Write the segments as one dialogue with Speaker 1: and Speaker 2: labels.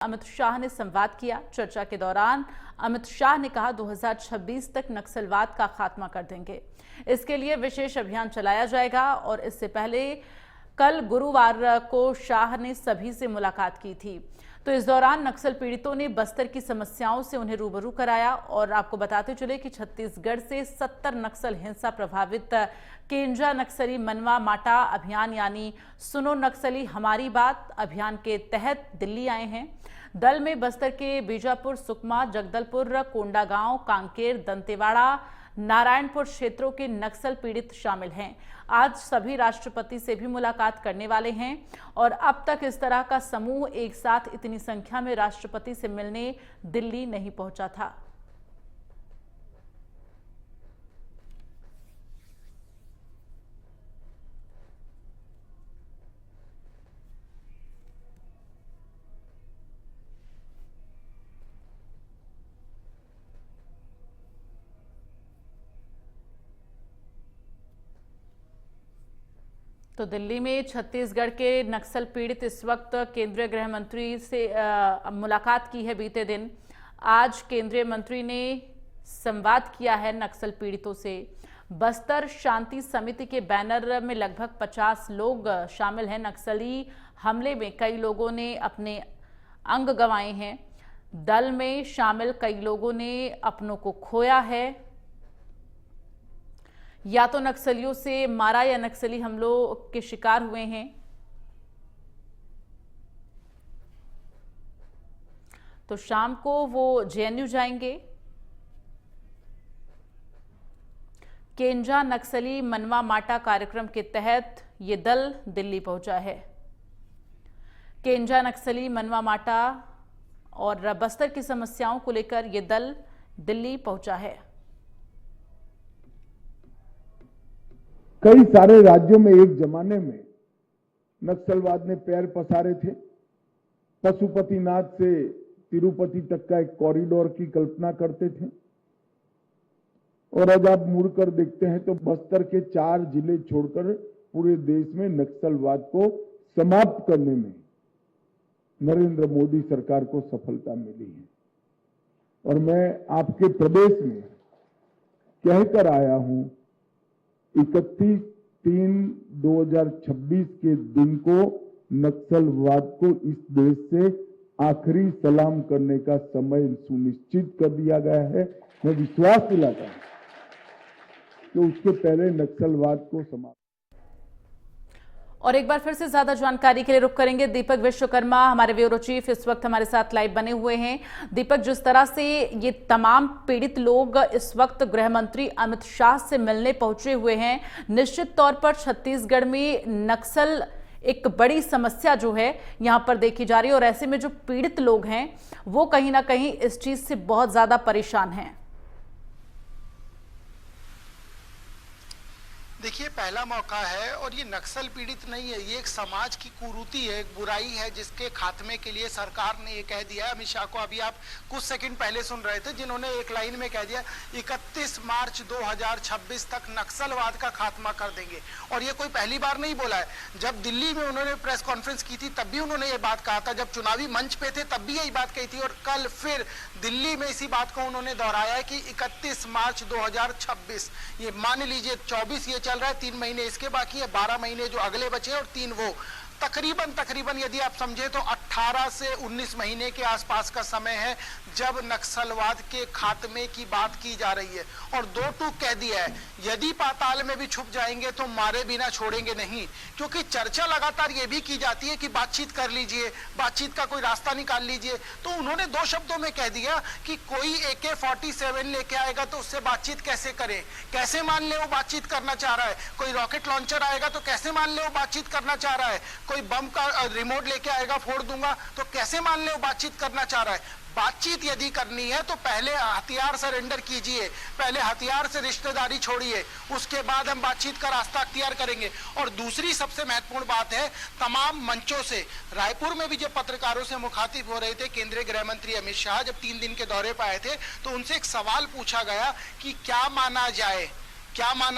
Speaker 1: अमित शाह ने संवाद किया। चर्चा के दौरान अमित शाह ने कहा 2026 तक नक्सलवाद का खात्मा कर देंगे। इसके लिए विशेष अभियान चलाया जाएगा और इससे पहले कल गुरुवार को शाह ने सभी से मुलाकात की थी। तो इस दौरान नक्सल पीड़ितों ने बस्तर की समस्याओं से उन्हें रूबरू कराया। और आपको बताते चले कि छत्तीसगढ़ से 70 नक्सल हिंसा प्रभावित केंजा नक्सली मनवा माटा अभियान यानी सुनो नक्सली हमारी बात अभियान के तहत दिल्ली आए हैं। दल में बस्तर के बीजापुर, सुकमा, जगदलपुर, कोंडागांव, कांकेर, दंतेवाड़ा, नारायणपुर क्षेत्रों के नक्सल पीड़ित शामिल हैं। आज सभी राष्ट्रपति से भी मुलाकात करने वाले हैं और अब तक इस तरह का समूह एक साथ इतनी संख्या में राष्ट्रपति से मिलने दिल्ली नहीं पहुंचा था। तो दिल्ली में छत्तीसगढ़ के नक्सल पीड़ित इस वक्त केंद्रीय गृह मंत्री से मुलाकात की है। बीते दिन आज केंद्रीय मंत्री ने संवाद किया है नक्सल पीड़ितों से। बस्तर शांति समिति के बैनर में लगभग 50 लोग शामिल हैं। नक्सली हमले में कई लोगों ने अपने अंग गंवाए हैं। दल में शामिल कई लोगों ने अपनों को खोया है, या तो नक्सलियों से मारा या नक्सली हमलों के शिकार हुए हैं। तो शाम को वो जेएनयू जाएंगे। केंजा नक्सली मनवा माटा कार्यक्रम के तहत ये दल दिल्ली पहुंचा है। केंजा नक्सली मनवा माटा और बस्तर की समस्याओं को लेकर ये दल दिल्ली पहुंचा है।
Speaker 2: कई सारे राज्यों में एक जमाने में नक्सलवाद ने पैर पसारे थे। पशुपतिनाथ से तिरुपति तक का एक कॉरिडोर की कल्पना करते थे और आज आप मुड़कर देखते हैं तो बस्तर के 4 जिले छोड़कर पूरे देश में नक्सलवाद को समाप्त करने में नरेंद्र मोदी सरकार को सफलता मिली है। और मैं आपके प्रदेश में कहकर आया हूं 31/3/2026 के दिन को नक्सलवाद को इस देश से आखिरी सलाम करने का समय सुनिश्चित कर दिया गया है। मैं विश्वास दिलाता हूं कि उसके पहले नक्सलवाद को समाप्त।
Speaker 1: और एक बार फिर से ज्यादा जानकारी के लिए रुक करेंगे। दीपक विश्वकर्मा हमारे ब्यूरो चीफ इस वक्त हमारे साथ लाइव बने हुए हैं। दीपक, जिस तरह से ये तमाम पीड़ित लोग इस वक्त गृह मंत्री अमित शाह से मिलने पहुंचे हुए हैं, निश्चित तौर पर छत्तीसगढ़ में नक्सल एक बड़ी समस्या जो है यहां पर देखी जा रही है और ऐसे में जो पीड़ित लोग हैं वो कहीं ना कहीं इस चीज से बहुत ज्यादा परेशान हैं।
Speaker 3: देखिए, पहला मौका है और ये नक्सल पीड़ित नहीं है, ये एक समाज की कुरीति है, एक बुराई है जिसके खात्मे के लिए सरकार ने ये कह दिया है। अमित शाह को अभी आप कुछ सेकंड पहले सुन रहे थे जिन्होंने एक लाइन में कह दिया 31 मार्च 2026 तक नक्सलवाद का खात्मा कर देंगे। और ये कोई पहली बार नहीं बोला है। जब दिल्ली में उन्होंने प्रेस कॉन्फ्रेंस की थी तब भी उन्होंने ये बात कहा था, जब चुनावी मंच पे थे तब भी यही बात कही थी और कल फिर दिल्ली में इसी बात को उन्होंने दोहराया है कि 31 मार्च 2026, ये मान लीजिए 24 ये चल रहा है, 3 महीने इसके बाकी है, 12 महीने जो अगले बचे और 3 वो, तकरीबन यदि आप समझे तो 18 से 19 महीने के आसपास का समय है जब नक्सलवाद के खात्मे की बात की जा रही है। और 2 टूक कह दिया है, यदि पाताल में भी छुप जाएंगे तो मारे बिना छोड़ेंगे नहीं। क्योंकि चर्चा लगातार ये भी की जाती है कि बातचीत कर लीजिए, बातचीत का कोई रास्ता निकाल लीजिए। तो उन्होंने 2 शब्दों में कह दिया कि कोई AK-47 लेके आएगा तो उससे बातचीत कैसे करें, कैसे मान ले वो बातचीत करना चाह रहा है। कोई रॉकेट लॉन्चर आएगा तो कैसे मान ले वो बातचीत करना चाह रहा है। कोई बम का रिमोट लेके आएगा, फोड़ दूंगा, तो कैसे मान ले वो बातचीत करना चाह रहा है। बातचीत यदि करनी है तो पहले हथियार सरेंडर कीजिए, पहले हथियार से रिश्तेदारी छोड़िए, उसके बाद हम बातचीत का रास्ता अख्तियार करेंगे। और दूसरी सबसे महत्वपूर्ण बात है, तमाम मंचों से रायपुर में भी जब पत्रकारों से मुखातिब हो रहे थे केंद्रीय गृह मंत्री अमित शाह, जब 3 दिन के दौरे पर आए थे, तो उनसे एक सवाल पूछा गया कि क्या माना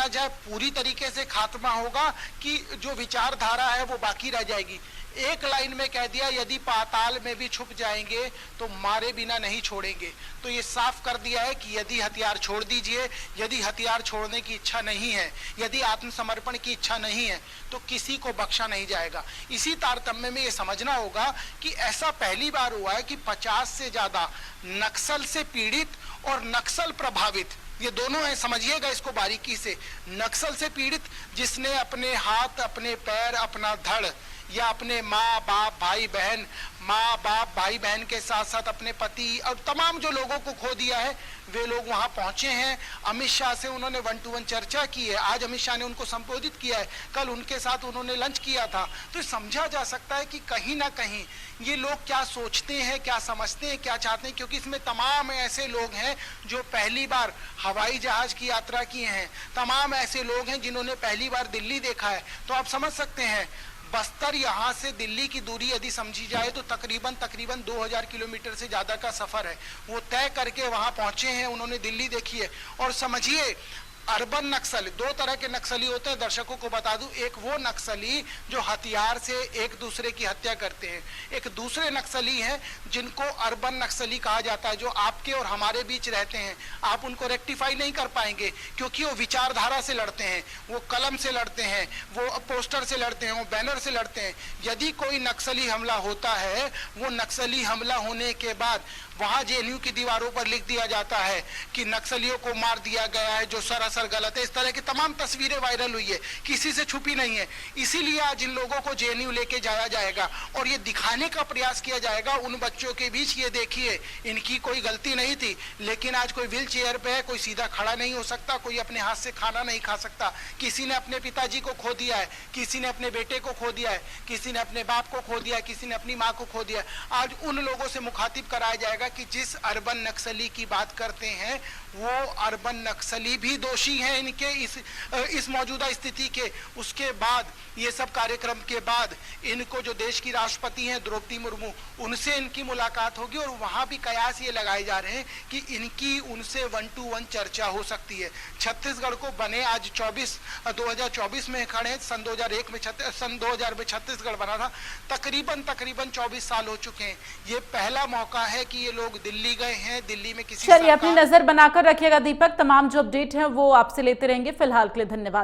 Speaker 3: जाए, पूरी तरीके से खात्मा होगा कि जो विचारधारा है वो बाकी रह जाएगी। एक लाइन में कह दिया यदि पाताल में भी छुप जाएंगे तो मारे बिना नहीं छोड़ेंगे। तो ये साफ कर दिया है कि यदि हथियार छोड़ दीजिए, यदि हथियार छोड़ने की इच्छा नहीं है, यदि आत्मसमर्पण की इच्छा नहीं है तो किसी को बख्शा नहीं जाएगा। इसी तारतम्य में ये समझना होगा कि ऐसा पहली बार हुआ है कि 50 से ज्यादा नक्सल से पीड़ित और नक्सल प्रभावित, ये दोनों हैं, समझिएगा इसको बारीकी से। नक्सल से पीड़ित जिसने अपने हाथ, अपने पैर, अपना धड़ या अपने माँ बाप भाई बहन, माँ बाप भाई बहन के साथ साथ अपने पति और तमाम जो लोगों को खो दिया है, वे लोग वहां पहुंचे हैं। अमित शाह से उन्होंने 1-to-1 चर्चा की है, आज अमित शाह ने उनको संबोधित किया है, कल उनके साथ उन्होंने लंच किया था। तो समझा जा सकता है कि कहीं ना कहीं ये लोग क्या सोचते हैं, क्या समझते हैं, क्या चाहते हैं, क्योंकि इसमें तमाम ऐसे लोग हैं जो पहली बार हवाई जहाज की यात्रा किए हैं, तमाम ऐसे लोग हैं जिन्होंने पहली बार दिल्ली देखा है। तो आप समझ सकते हैं बस्तर यहाँ से दिल्ली की दूरी यदि समझी जाए तो तकरीबन 2000 किलोमीटर से ज्यादा का सफर है। वो तय करके वहां पहुंचे हैं, उन्होंने दिल्ली देखी है। और समझिए अर्बन नक्सल, दो तरह के नक्सली होते हैं, दर्शकों को बता दूं। एक वो नक्सली जो हथियार से एक दूसरे की हत्या करते हैं, एक दूसरे नक्सली हैं जिनको अर्बन नक्सली कहा जाता है, जो आपके और हमारे बीच रहते हैं। आप उनको रेक्टिफाई नहीं कर पाएंगे क्योंकि वो विचारधारा से लड़ते हैं, वो कलम से लड़ते हैं, वो पोस्टर से लड़ते हैं, वो बैनर से लड़ते हैं। यदि कोई नक्सली हमला होता है, वो नक्सली हमला होने के बाद वहां जेएनयू की दीवारों पर लिख दिया जाता है कि नक्सलियों को मार दिया गया है, जो सरासर गलत है। इस तरह की तमाम तस्वीरें वायरल हुई है, किसी से छुपी नहीं है। इसीलिए आज इन लोगों को जेएनयू लेके जाया जाएगा और ये दिखाने का प्रयास किया जाएगा उन बच्चों के बीच, ये देखिए इनकी कोई गलती नहीं थी, लेकिन आज कोई व्हील चेयर पे है, कोई सीधा खड़ा नहीं हो सकता, कोई अपने हाथ से खाना नहीं खा सकता। किसी ने अपने पिताजी को खो दिया है, किसी ने अपने बेटे को खो दिया है, किसी ने अपने बाप को खो दिया है, किसी ने अपनी माँ को खो दिया है। आज उन लोगों से मुखातिब कराया जाएगा कि जिस अर्बन नक्सली की बात करते हैं वो अर्बन नक्सली भी दोषी हैं इनके इस मौजूदा स्थिति के। उसके बाद ये सब कार्यक्रम के बाद इनको जो देश की राष्ट्रपति हैं द्रौपदी मुर्मू, उनसे इनकी मुलाकात होगी और वहां भी कयास ये लगाए जा रहे हैं कि इनकी उनसे 1-to-1 चर्चा हो सकती है। छत्तीसगढ़ को बने आज 2024 में खड़े हैं, सन 2000 में छत्तीसगढ़ बना था। तकरीबन 24 साल हो चुके हैं। ये पहला मौका है कि ये लोग दिल्ली गए हैं, दिल्ली में किसी
Speaker 1: चलिए अपनी नजर बनाकर रखिएगा दीपक, तमाम जो अपडेट है वो आपसे लेते रहेंगे। फिलहाल के लिए धन्यवाद।